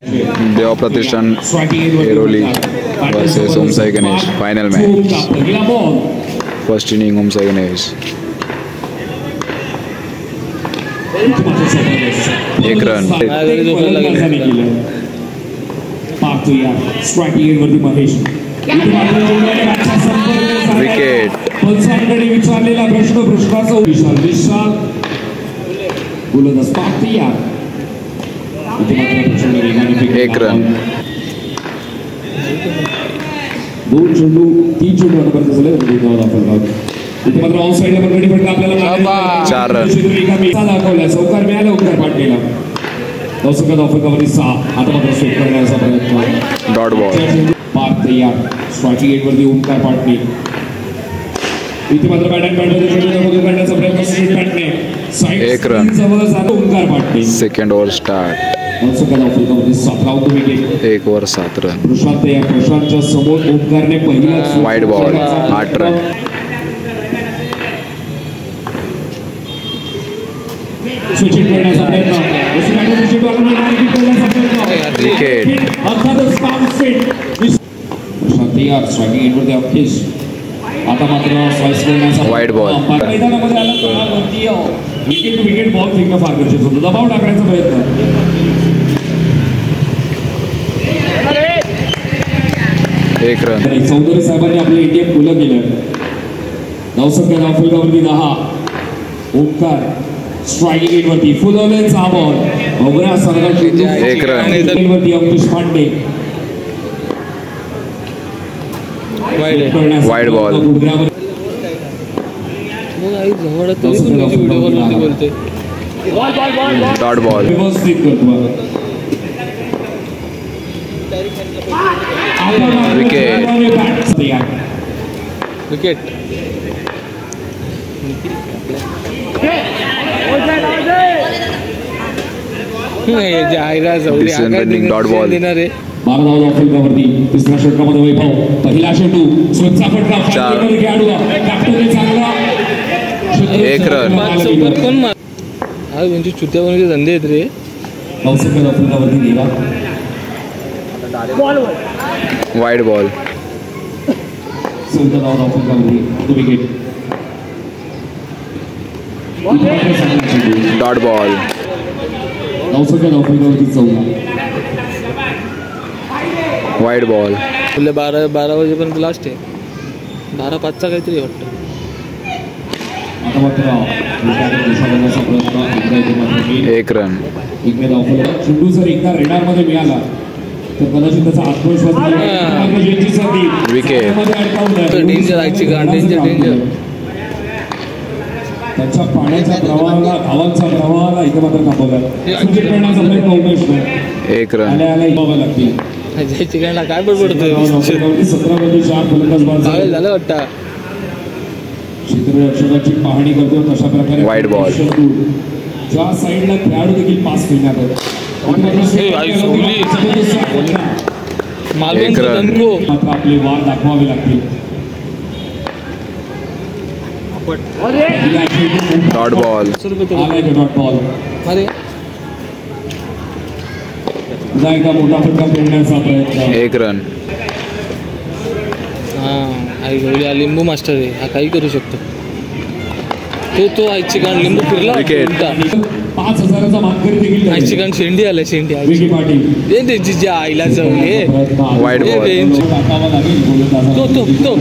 देवा Pratishthan Airoli versus Om Sai Ganesh final match. First inning Om Sai Ganesh 1 run. Wicket. विचारलेला प्रश्न प्रश्नाचा विशाल गोलंदाज पाक तयार। 1 रन। 2 चेंडू 3 चेंडू नंबरचे झाले इथे मात्र ऑन साइडला पण गडी पडला आपल्याला 4 रन। दाखवला सौकार मिळाला ओंकार पाटलेला दौसका धावफलकावरती 6 आता मात्र स्वीप करण्याचा प्रयत्न डॉट बॉल पाक तयार स्ट्रायकिंग एंड वरती ओंकार पाटणे इथे मात्र बॅट अँड बॅटमध्ये चेंडू करण्याचा प्रयत्न स्ट्रेट बॅटने 1 रन। जवळ जातो Omkar Patne second over start. दौसका धावफलकावरती 7 out wicket 1 over 7 run. Prashant या प्रशांतच्या समोर ओंकारने पहिला वाईड बॉल 8 रन। स्विचिंग करण्याचा प्रयत्न विकेट। प्रशांत या स्ट्रायकिंग एंड वरती अखेश आता मात्र स्लाइस करण्याचा वाईड बॉल मैदानामध्ये आला विकेट टू विकेट बॉल फेकणं फार गरजेचं होतं दबाव टाकण्याचा प्रयत्न 1 रन। चौधरी साहेबांनी आपले इंडियन खुलं केलं धावसंख्या धावफलकावरती 10 ओंकार स्ट्रायकिंग एंड वरती फुलवलेचा बॉल भोगरा सरगाची 1 रन। वरती Ankush Pande wide ball dot ball wicket. Wicket dot ball देणार आहे 12 धावा धावफलकावरती तिसऱ्या षटकामध्ये वैभव पहिला चेंडू स्वतःचा फटका खेळाडू कॅप्टनने चांगला 1 रन। म्हणजे चुत्यावरचे धंदे आहेत रे धावसंख्या धावफलकावरती देवा वाईड बॉल 14 धावा धावफलकावरती विकेट डॉट बॉल धावसंख्या धावफलकावरती 14 वाईड बॉल 12 वाजेपर्यंत लास्ट आहे 12:05 काहीतरी वाटतं आता मात्र 1 रन। चेंडू जर एकदा रेडार मध्ये मिळाला तर कदाचित त्याचा आत्मविश्वास विकेट डेंजर आयची गाण डेंजर त्यांच्या पाण्याच्या प्रवाहाला धावांचा प्रवाहाला इथे मात्र थांबवला सूचित करण्याचा प्रयत्न उमेश 1 रन। लागतील जायची गाणला काय बडबडतोय 17 फलंदाज बाद झालं वाटतं क्षेत्ररक्षकाची पाहणी करतो तशा प्रकारे वाईड बॉल ज्या साईडला खेळाडू देखील पास करण्यात आपले वार दाखवावे लागतील डॉट बॉल डॉट बॉल अरे एकदा मोठा फटका फेडण्याचा प्रयत्न 1 रन। आई गवली लिंबू मास्टर आहे हा काही करू शकतो तो आईची गाण लिंबू फिरला विकेट 5000चा मानकरी देखील आईची गाण शेंडी आला शेंडी विकी पाटील त्याची आईला जवळ वाईड बॉल तो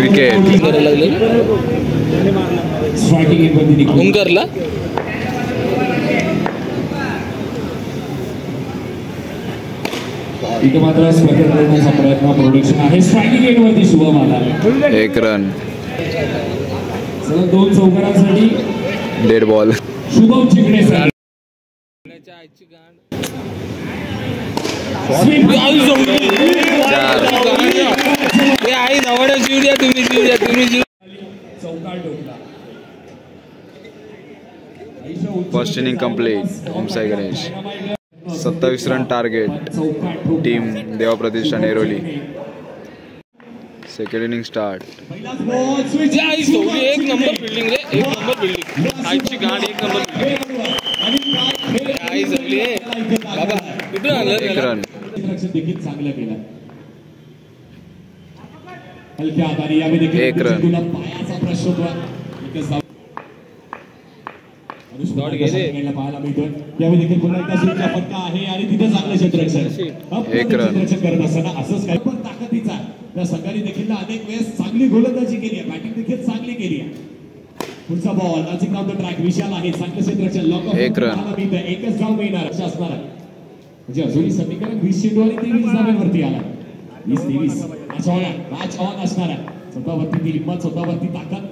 विकेट करायला लागलं स्ट्रायकिंग एंड वरती ओंकारला इथे मात्र स्पर्धा करण्याचा प्रयत्न प्रोडक्शन आहे स्ट्रायकिंग एंड वरती शुभम आला 1 रन। सलग 2 चौकारांसाठी डेड बॉल शुभम चिकणे आईची गाण आई नवड्या जीव द्या तुम्ही जीव चौकार टोकला first inning complete Om Sai Ganesh 27 run target team Deva Pratishthan Airoli. Second inning start. एक नंबर बिल्डिंग रे एक नंबर बिल्डिंग आईची गाडी एक नंबर आई जमली बाबा कुठून आलं? 1 रन. देखील चांगलं केलं. हलक्या हाताने यावेळी देखील 1 रन. तुला पायाचा प्रश्न होता. एकच धाव. डॉट गेले. पाहायला मिळतोय. यावेळी देखील पुन्हा एकदा स्वीटचा फटका आहे आणि तिथे चांगलं क्षेत्ररक्षण. 1 रन. क्षेत्ररक्षण करत असताना असंच काही पण ताकदीचा त्या संघाने देखील अनेक वेळेस चांगली गोलंदाजी केली आहे. बॅटिंग देखील चांगली केली आहे. पुढचा बॉल नाजिक नाव ट्रॅक विशाल आहे. चांगलं क्षेत्ररक्षण लॉक 1 रन. एकच धाव मिळणार असं असणार आहे. म्हणजे अजूनही समीकरण 20 चेंडू आणि 23 धावांवरती आला. 20-23 मॅच ऑन असणार आहे. स्वतःवरती ती हिंमत, स्वतःवरती ताकद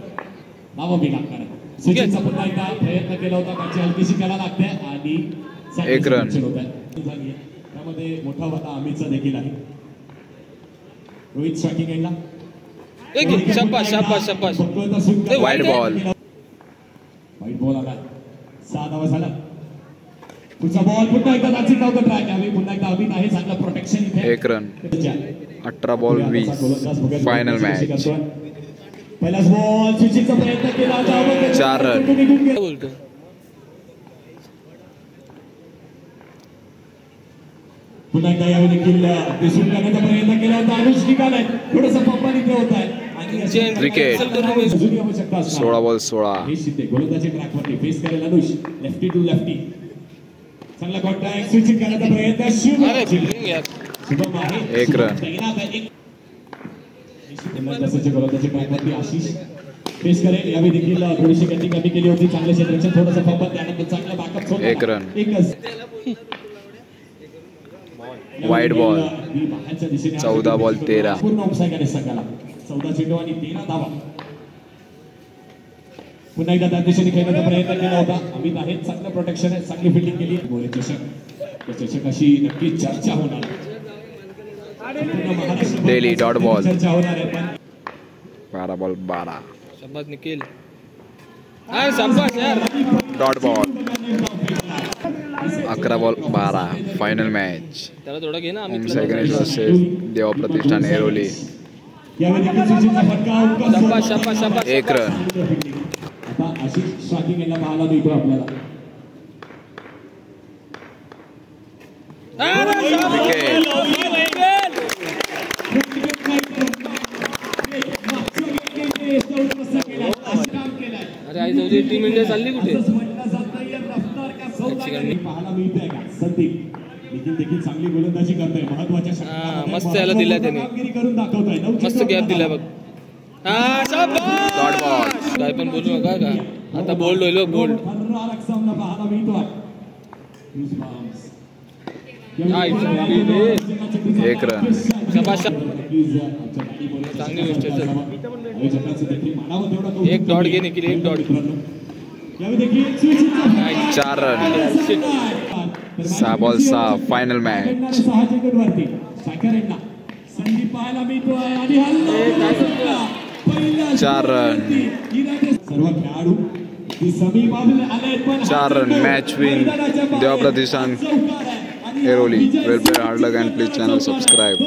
लावावी लागणार आहे. सुचितचा पुन्हा एकदा प्रयत्न केला होता. त्याची हलकीशी करायला लागते आणि 1 रन. त्यामध्ये मोठा वाटा अमितचा देखील आहे. रोहित स्ट्रायकिंग एंडला. शाबाश शाबाश शाबाश. Wide ball. वाईट बॉल आला. 6 धावा झाला. पुढचा बॉल पुन्हा एकदा नाजिक नाव ट्रॅक यावेळी पुन्हा एकदा अमित आहे. चांगलं प्रोटेक्शन इथे. 1 रन. 18 बॉल 20. Final match. पहिलाच बॉल सुचितचा प्रयत्न केला. 4 रन. बोलतो पुन्हा एकदा यावेळी देखील दिसून करण्याचा प्रयत्न केला होता. अनुष निघालाय. थोडंसं पंपा इथे होत आहे. क्रिकेट. अजूनही आवश्यकता असणार. 16 बॉल 16. हे शिंदे गोलंदाजी ट्रॅकवरती फेस करेल अनुष. Lefty to lefty. चांगला कॉन्टॅक्ट. स्विचिंग करण्याचा प्रयत्न. शुभम आहे. 1 रन. गोलंदाजी ट्रॅकवरती आशिष फेस करेल. यावेळी देखील थोडीशी गती कमी केली होती. चांगले क्षेत्ररक्षण, थोडंसं पंपा, त्यानंतर चांगला बॅकअप. 1 रन. एकच वाईड बॉल. 14 बॉल 13. पूर्ण ऑफसाईड आहे संघाला. 14 चेंडू आणि 13 धावा. पुन्हा एकदा त्या दिशेने खेळण्याचा प्रयत्न केला होता. अमित आहे. चांगलं प्रोटेक्शन आहे. चांगली फिल्डिंग केली. गोरे चषक. चषकाशी नक्की चर्चा होणार. Daily dot ball. चर्चा होणार आहे पण 12 बॉल 12. शाबाश निखिल. शाबाश यार. Dot ball. 11 ball 12. Final match. त्याला थोडा घे ना. ओमसाई गणेश वर्सेस देवा प्रतिष्ठान ऐरोली. शाबाश शाबाश शाबाश. 1 रन. आता आशिष स्ट्रायकिंग याला पाहायला मिळतो आपल्याला. अरे आई जाऊ दे. टीम इंडिया चालली कुठे? पाहायला मिळतंय का संदीप देखील चांगली गोलंदाजी करतोय. महत्वाच्या मस्त याला दिला त्याने. कामगिरी करून दाखवतोय. मस्त गॅप दिला बघ. Dot ball. काय पण बोलू नका का. आता बोल्ड होईल बोल्ड. पाहायला मिळतोय. 1 रन. शाबाश. चांगली गोष्ट आहे. 1 डॉट घे Nikhil. 1 dot. 4 run. 6 ball 6. Final match. 6 चेंडूवरती संदीप पाहायला मिळतोय आणि 4 रन. सर्व खेळाडू समीप आले पण 4 run. Match win Deva Pratishthan Airoli. Well play, hard luck, and please channel subscribe.